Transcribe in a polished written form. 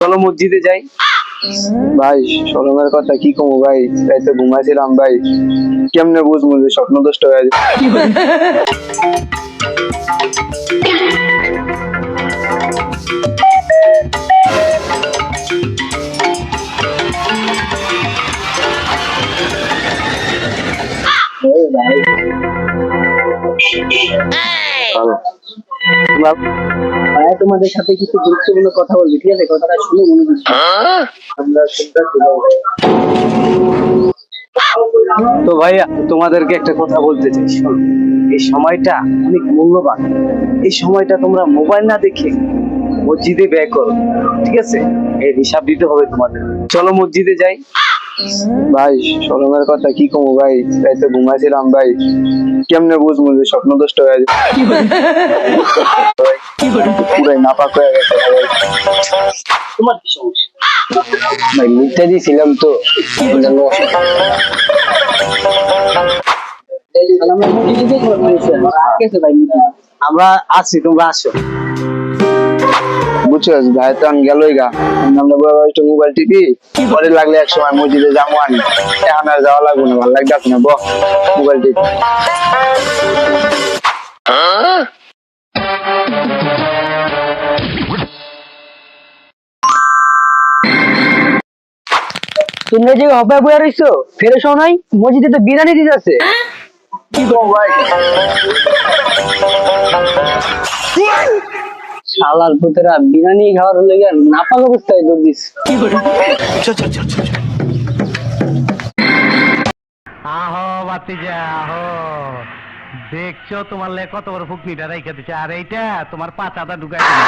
চলো মসজিদে যাই। ভাই শরমের কথা কি কমু ভাই, রাইতে ঘুমাইছিলাম ভাই, কেমনে বুঝবো যে স্বপ্ন দুষ্ট হয়ে যায়। ভালো। ভাইয়া তোমাদের সাথে কিছু গুরুত্বপূর্ণ কথা বলবি, ঠিক আছে? কথাটা শুনে মনোযোগ দিয়ে। আমরা শুনতে তো ভাইয়া তোমাদেরকে একটা কথা বলতে চাই, শোনো, এই সময়টা অনেক মূল্যবান। এই সময়টা তোমরা মোবাইল না দেখে মসজিদে ব্যয় করো, ঠিক আছে? এর হিসাব দিতে হবে তোমাদের। চলো মসজিদে যাই। ভাই শরমের কথা কি কমু ভাই, রাইতে ঘুমাইছিলাম ভাই, কেমনে বুঝবো যে স্বপ্ন দুষ্ট হয়ে যায়। পুরাই নাপাক হয়ে গেছে ভাই। তোমার কি সমস্যা? ভাই মিথ্যা দিয়েছিলাম তো, আমরা মসজিদে গেছে ভাই। আমরা আছি, তোমরা আসো। বুঝছো ভাই, তো আমি গেলই গা, আমরা একটু মোবাইল টিপি, পরে লাগলে এক সময় মসজিদে যাবো। আমি এখন আর যাওয়া লাগবো না, ভালো লাগবে না, বহ মোবাইল টিপি। তোমরা যে হবে বইয়া রইছো, ফেরেশ নাই? মসজিদে তো বিরিয়ানি দিতে আছে। কি করবো ভাই? শালার পুতেরা বিরিয়ানি খাওয়ার লেগে নাপাক অবস্থায় দৌড় দিস। আহো বাতিজা আহো, দেখছো তোমার লে কত বড় ফুকনিটা রাইখা দিচ্ছে, আর এইটা তোমার পাচাটা ঢুকাই দিল।